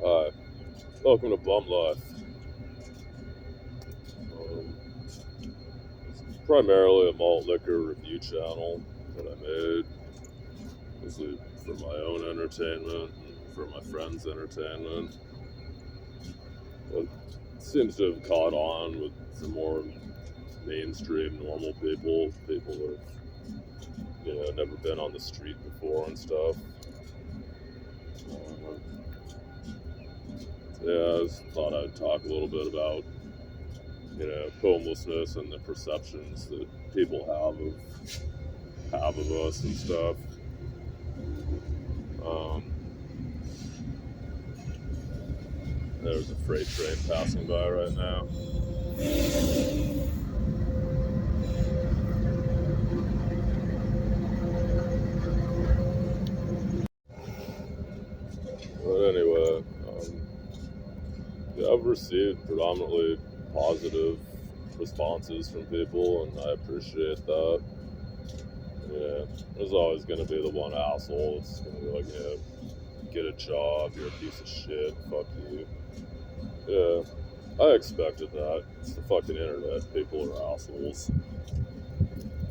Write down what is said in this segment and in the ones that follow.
Hi, welcome to Bum Life. Um, it's primarily a malt liquor review channel that I made, mostly for my own entertainment and for my friends' entertainment. But it seems to have caught on with some more mainstream normal people that have, never been on the street before and stuff. Uh, yeah, I just thought I'd talk a little bit about homelessness and the perceptions that people have of us and stuff. Um, there's a freight train passing by right now. But anyway, yeah, I've received predominantly positive responses from people, and I appreciate that. Yeah, there's always going to be the one asshole that's going to be like, yeah, get a job, you're a piece of shit, fuck you. Yeah, I expected that. It's the fucking internet. People are assholes.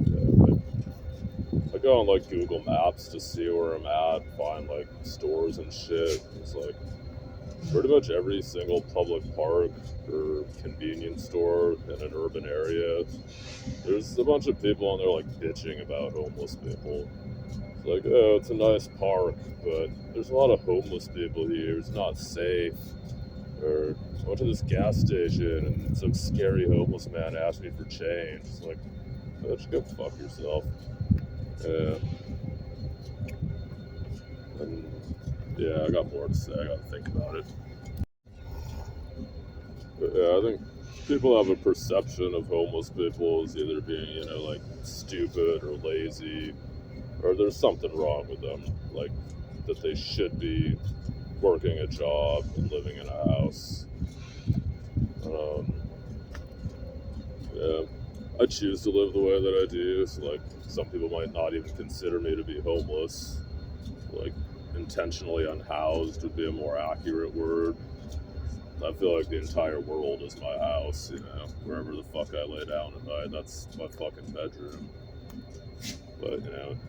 Yeah, I go on like Google Maps to see where I'm at, find like stores and shit. It's like pretty much every single public park or convenience store in an urban area. There's a bunch of people on there like bitching about homeless people. It's like, oh, it's a nice park, but there's a lot of homeless people here. It's not safe. Or I went to this gas station and some scary homeless man asked me for change. It's like, oh, just go fuck yourself. Yeah. And yeah, I got more to say. I gotta think about it. But yeah, I think people have a perception of homeless people as either being, like stupid or lazy, or there's something wrong with them, like that they should be working a job and living in a house. Um, yeah, I choose to live the way that I do. So, like, some people might not even consider me to be homeless. Like, intentionally unhoused would be a more accurate word. I feel like the entire world is my house, wherever the fuck I lay down at night, that's my fucking bedroom. But,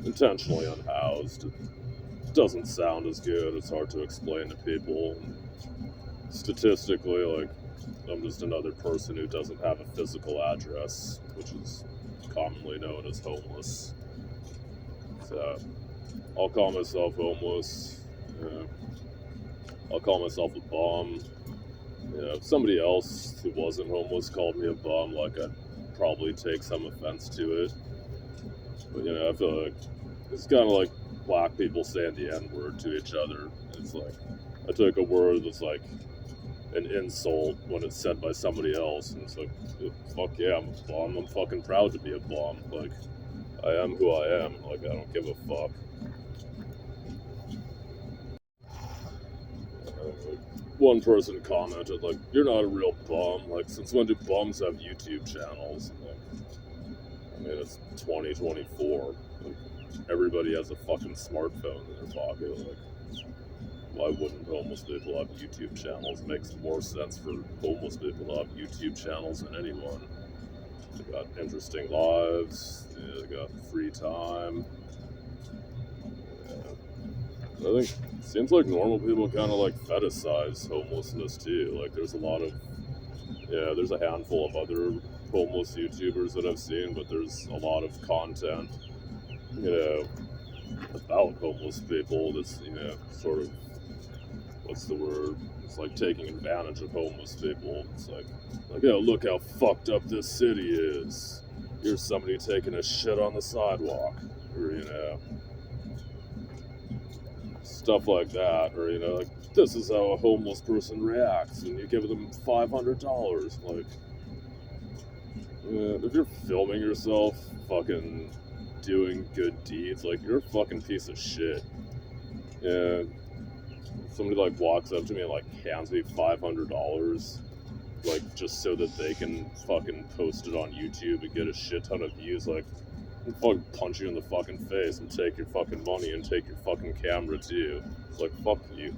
intentionally unhoused, it doesn't sound as good. It's hard to explain to people. Statistically, like, I'm just another person who doesn't have a physical address, which is commonly known as homeless. So, I'll call myself homeless. I'll call myself a bum. If somebody else who wasn't homeless called me a bum, like, I'd probably take some offense to it. But, I feel like it's kind of like black people saying the N-word to each other. It's like, I take a word that's like an insult when it's said by somebody else, and it's like, fuck yeah, I'm a bum. I'm fucking proud to be a bum. Like, I am who I am. Like, I don't give a fuck. One person commented, like, you're not a real bum. Like, since when do bums have YouTube channels? Like, I mean, it's 2024. Like, everybody has a fucking smartphone in their pocket. Like, why wouldn't homeless people have YouTube channels? It makes more sense for homeless people to have YouTube channels than anyone. They got interesting lives. Yeah, they got free time. Yeah. I think it seems like normal people kind of like fetishize homelessness too. Like there's there's a handful of other homeless YouTubers that I've seen, but there's a lot of content, about homeless people that's, sort of, what's the word? It's like taking advantage of homeless people. It's like, oh, look how fucked up this city is. Here's somebody taking a shit on the sidewalk. Or, stuff like that. Or, like, this is how a homeless person reacts, and you give them $500. Like, if you're filming yourself fucking doing good deeds, like, you're a fucking piece of shit. And somebody like walks up to me and like hands me $500, like just so that they can fucking post it on YouTube and get a shit ton of views, like, I'll fucking punch you in the fucking face and take your fucking money and take your fucking camera too. It's like, fuck you.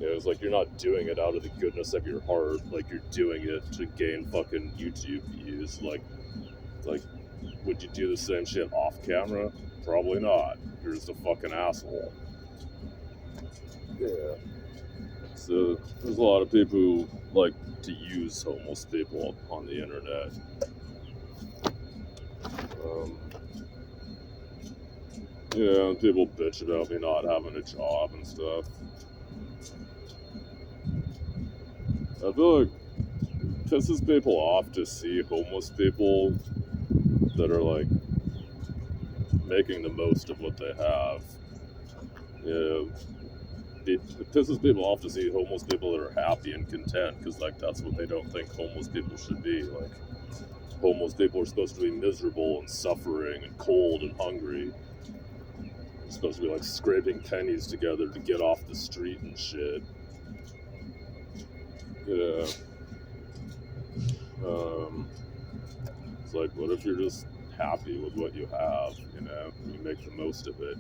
You know, it's like you're not doing it out of the goodness of your heart. Like you're doing it to gain fucking YouTube views. Like, would you do the same shit off camera? Probably not. You're just a fucking asshole. Yeah. So there's a lot of people who like to use homeless people on the internet. Yeah, and people bitch about me not having a job and stuff. I feel like it pisses people off to see homeless people that are like making the most of what they have. Yeah, it pisses people off to see homeless people that are happy and content because like that's what they don't think homeless people should be. Like homeless people are supposed to be miserable and suffering and cold and hungry. They're supposed to be like scraping pennies together to get off the street and shit. Yeah. It's like, what if you're just happy with what you have, you know? You make the most of it.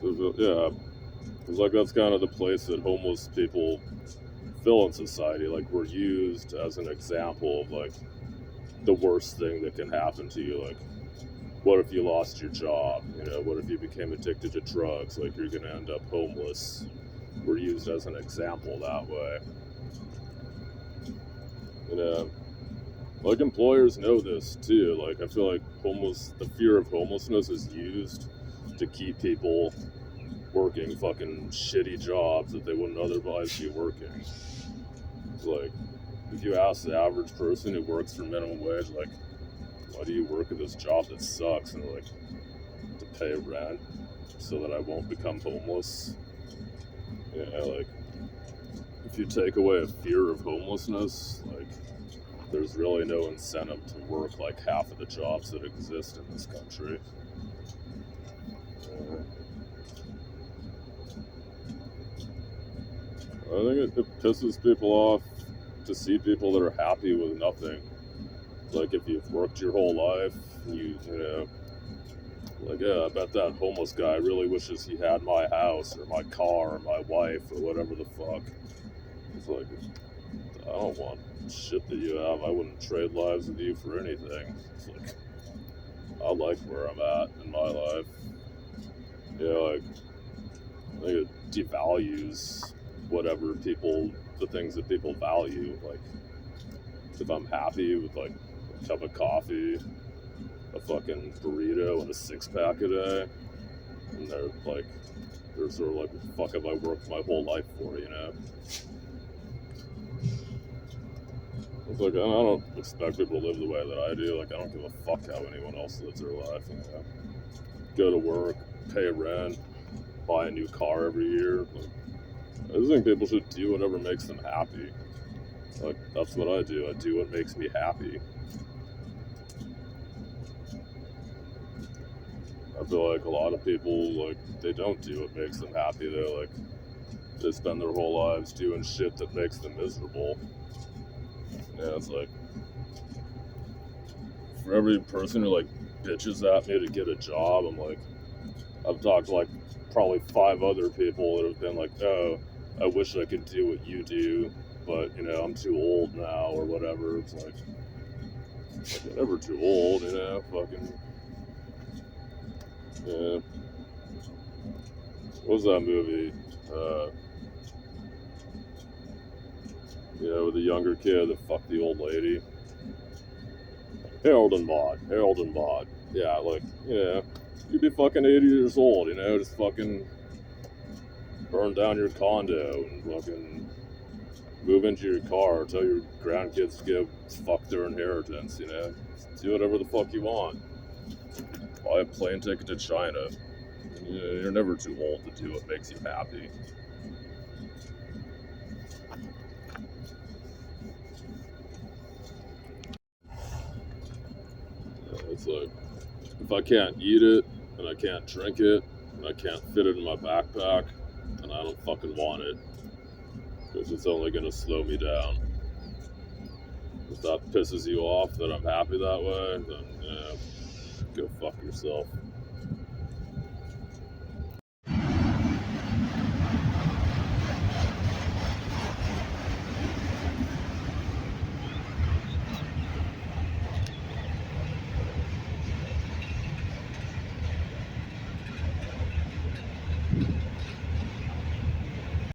So, yeah, it's like that's kind of the place that homeless people fill in society. Like, we're used as an example of, like, the worst thing that can happen to you. Like, what if you lost your job? You know, what if you became addicted to drugs? Like, you're going to end up homeless. We're used as an example that way. You know, like employers know this too. Like I feel like the fear of homelessness is used to keep people working fucking shitty jobs that they wouldn't otherwise be working. It's like, if you ask the average person who works for minimum wage, like, why do you work at this job that sucks? And they're like, to pay rent so that I won't become homeless. Yeah, like, if you take away a fear of homelessness, like, there's really no incentive to work like half of the jobs that exist in this country. I think it pisses people off to see people that are happy with nothing. Like if you've worked your whole life, you know, like, yeah, I bet that homeless guy really wishes he had my house or my car or my wife or whatever the fuck. It's like, I don't want shit that you have. I wouldn't trade lives with you for anything. It's like, I like where I'm at in my life. Yeah, like, I think it devalues whatever the things that people value. Like, if I'm happy with like a cup of coffee, a fucking burrito, and a 6-pack a day, and they're sort of like, what the fuck have I worked my whole life for, you know? It's like, I don't expect people to live the way that I do. Like, I don't give a fuck how anyone else lives their life, you know? Go to work, pay rent, buy a new car every year. Like, I just think people should do whatever makes them happy. Like, that's what I do. I do what makes me happy. I feel like a lot of people, like, they don't do what makes them happy. They're like, they spend their whole lives doing shit that makes them miserable. Yeah, it's like, for every person who, like, bitches at me to get a job, I'm like, I've talked to, like, probably 5 other people that have been like, oh, I wish I could do what you do, but, you know, I'm too old now, or whatever. It's like you're never too old, you know, fucking, yeah. What was that movie? With the younger kid that fucked the old lady. Harold and Maude. Yeah, like, you'd be fucking 80 years old, you know, just fucking burn down your condo and fucking move into your car, tell your grandkids to go fuck their inheritance, you know, do whatever the fuck you want. Buy a plane ticket to China. You're never too old to do what makes you happy. It's like, if I can't eat it, and I can't drink it, and I can't fit it in my backpack, then I don't fucking want it. Because it's only going to slow me down. that pisses you off that I'm happy that way, then yeah, go fuck yourself.